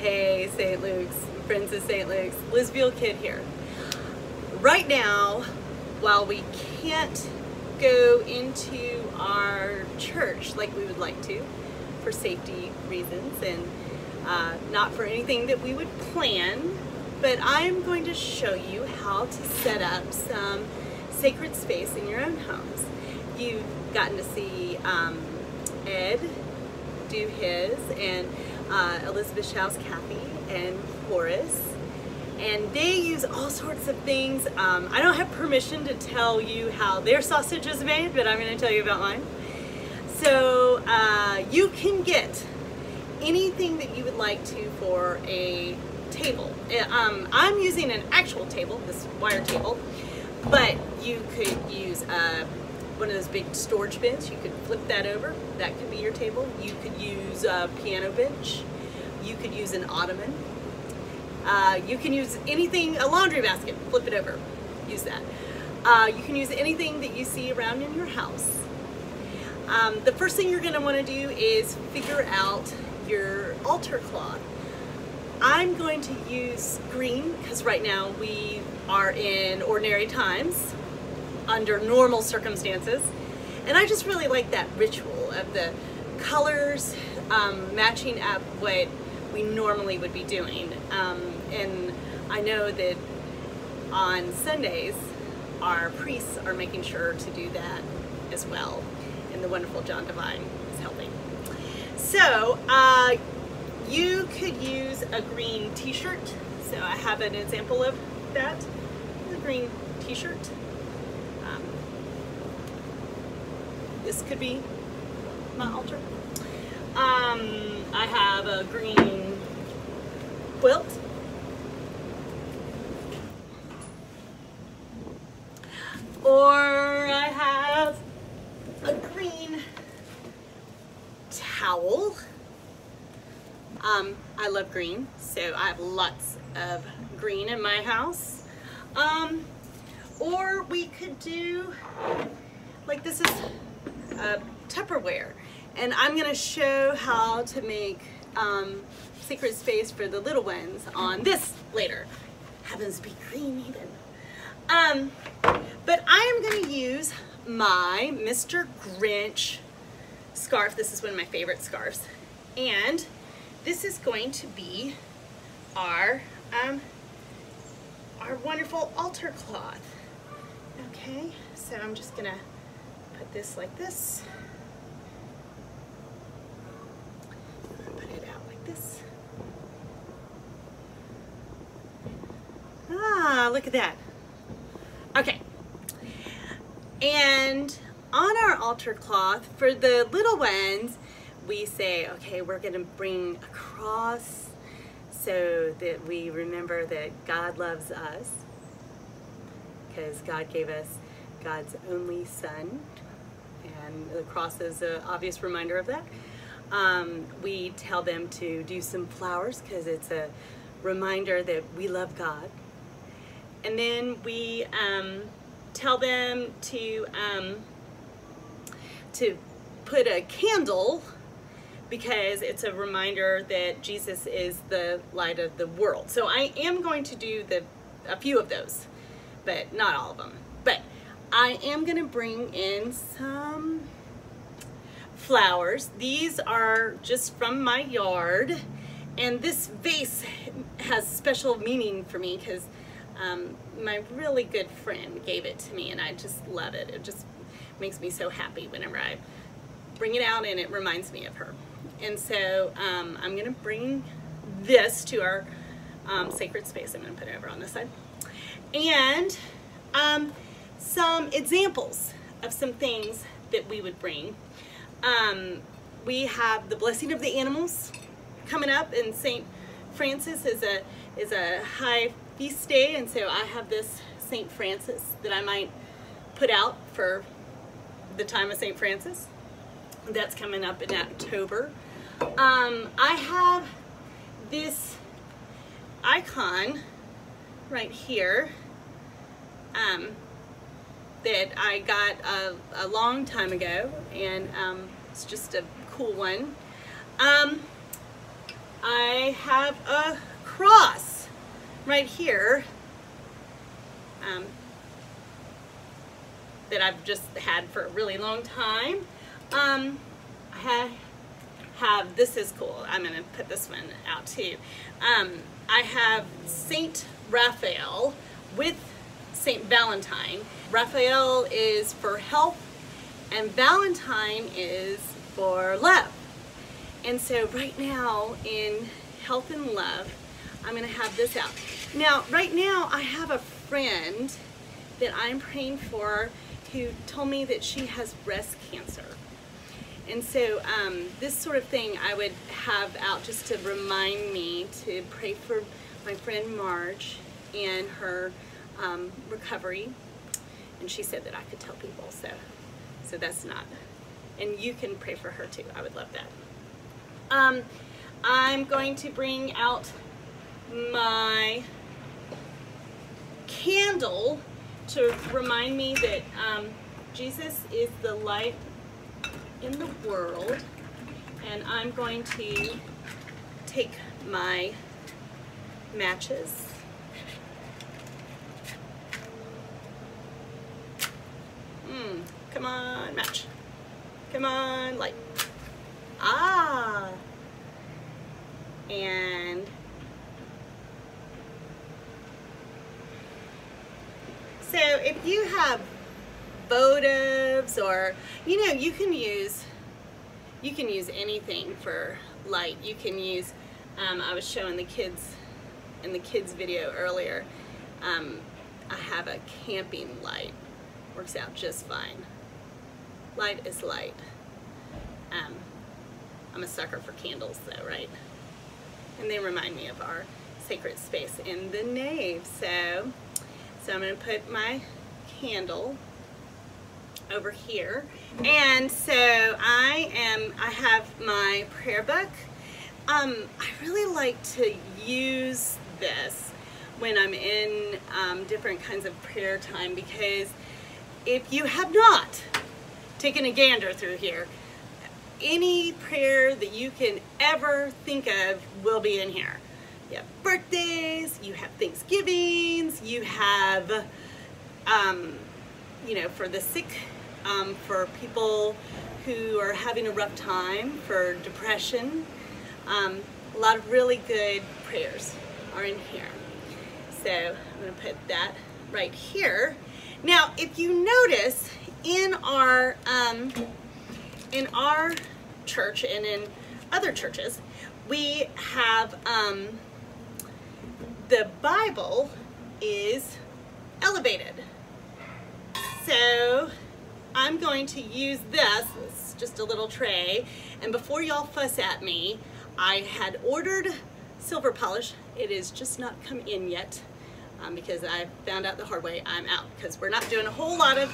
Hey St. Luke's, friends of St. Luke's, Liz Beal Kidd here. Right now, while we can't go into our church like we would like to for safety reasons and not for anything that we would plan, but I'm going to show you how to set up some sacred space in your own homes. You've gotten to see Ed do his, and Elizabeth Shaw's Kathy and Horace, and they use all sorts of things. I don't have permission to tell you how their sausage is made, but I'm going to tell you about mine. So you can get anything that you would like to for a table. I'm using an actual table, this wire table, but you could use one of those big storage bins. You could flip that over. That could be your table. You could use a piano bench. You could use an ottoman. You can use anything, a laundry basket, flip it over, use that. You can use anything that you see around in your house. The first thing you're going to want to do is figure out your altar cloth. I'm going to use green because right now we are in ordinary times, under normal circumstances, and I just really like that ritual of the colors matching up what we normally would be doing. And I know that on Sundays our priests are making sure to do that as well, and the wonderful John Devine is helping. So you could use a green t-shirt. So I have an example of that, the green t-shirt. This could be my altar. I have a green quilt. Or I have a green towel. I love green, so I have lots of green in my house. Or we could do, like, this is Tupperware, and I'm going to show how to make sacred space for the little ones on this later. Happens to be green even. But I am going to use my Mr. Grinch scarf. This is one of my favorite scarves, and this is going to be our wonderful altar cloth. Okay, so I'm just gonna put this like this. Put it out like this. Ah, look at that. Okay. And on our altar cloth, for the little ones, we say, okay, we're gonna bring a cross so that we remember that God loves us, because God gave us God's only Son, and the cross is an obvious reminder of that. We tell them to do some flowers because it's a reminder that we love God. And then we tell them to put a candle because it's a reminder that Jesus is the light of the world. So I am going to do a few of those, but not all of them. But I am going to bring in some flowers. These are just from my yard, and this vase has special meaning for me because my really good friend gave it to me, and I just love it. It just makes me so happy whenever I bring it out, and it reminds me of her. And so I'm going to bring this to our sacred space. I'm going to put it over on this side. And some examples of some things that we would bring. We have the blessing of the animals coming up, and St. Francis is a high feast day, and so I have this St. Francis that I might put out for the time of St. Francis. That's coming up in October. I have this icon right here that I got a long time ago, and it's just a cool one. I I have a cross right here that I've just had for a really long time. I have, this is cool, I'm going to put this one out too. I have Saint Raphael with Saint Valentine. Raphael is for health and Valentine is for love. And so right now in health and love, I'm going to have this out. Now, right now I have a friend that I'm praying for who told me that she has breast cancer. And so this sort of thing I would have out just to remind me to pray for my friend Marge and her recovery. And she said that I could tell people, so that's not. And you can pray for her too. I would love that. I'm going to bring out my candle to remind me that Jesus is the light in the world, and I'm going to take my matches come on, match, come on, light, and so if you have votives, or you can use anything for light. You can use I was showing the kids in the kids video earlier, I have a camping light, works out just fine. Light is light. I'm a sucker for candles though, right? And they remind me of our sacred space in the nave. So I'm going to put my candle over here, and so I have my prayer book. I really like to use this when I'm in different kinds of prayer time, because if you have not taken a gander through here, any prayer that you can ever think of will be in here. You have birthdays, you have Thanksgivings, you have for the sick, for people who are having a rough time, for depression. A lot of really good prayers are in here. So I'm going to put that right here. Now, if you notice in our church and in other churches, we have the Bible is elevated. So I'm going to use this. It's just a little tray. And before y'all fuss at me, I had ordered silver polish. It is just not come in yet because I found out the hard way I'm out, because we're not doing a whole lot of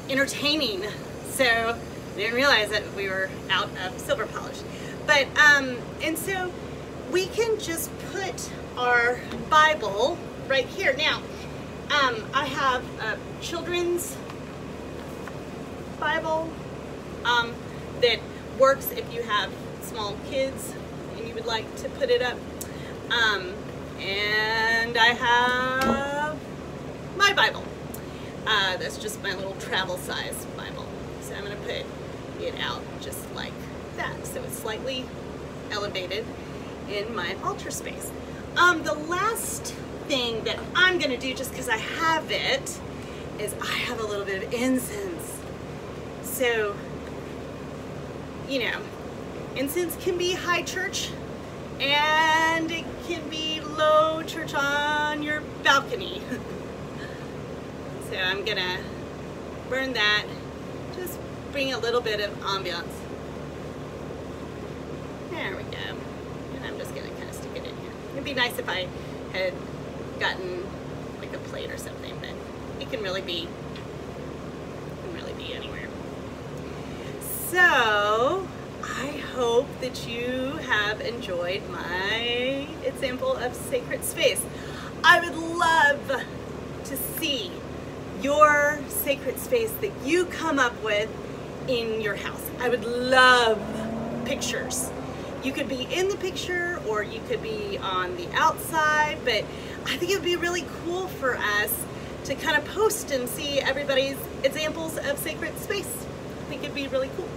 entertaining. So I didn't realize that we were out of silver polish. But, and so we can just put our Bible right here. Now, I have a children's Bible that works if you have small kids and you would like to put it up. And I have my Bible. That's just my little travel size Bible. So I'm going to put it out just like that. So it's slightly elevated in my altar space. The last thing that I'm going to do, just because I have it, is I have a little bit of incense. So, incense can be high church and it can be low church on your balcony. So I'm going to burn that, just bring a little bit of ambiance. There we go. And I'm just going to kind of stick it in here. It'd be nice if I had gotten like a plate or something, but it can really be anywhere. So I hope that you have enjoyed my example of sacred space. I would love to see your sacred space that you come up with in your house. I would love pictures. You could be in the picture or you could be on the outside, but I think it would be really cool for us to kind of post and see everybody's examples of sacred space. I think it'd be really cool.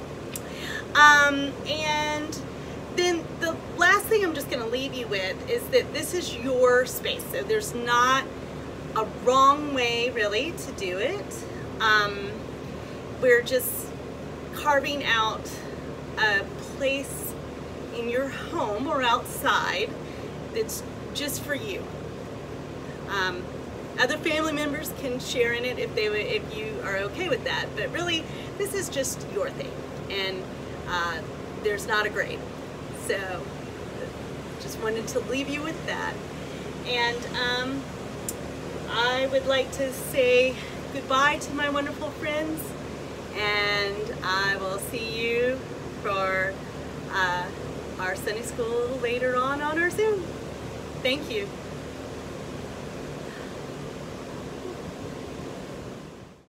And then the last thing I'm just going to leave you with is that this is your space. So there's not a wrong way really to do it. We're just carving out a place in your home or outside that's just for you. Other family members can share in it if you are okay with that, but really this is just your thing, and there's not a grade. So just wanted to leave you with that. And I would like to say goodbye to my wonderful friends, and I will see you for our Sunday school later on our Zoom. Thank you.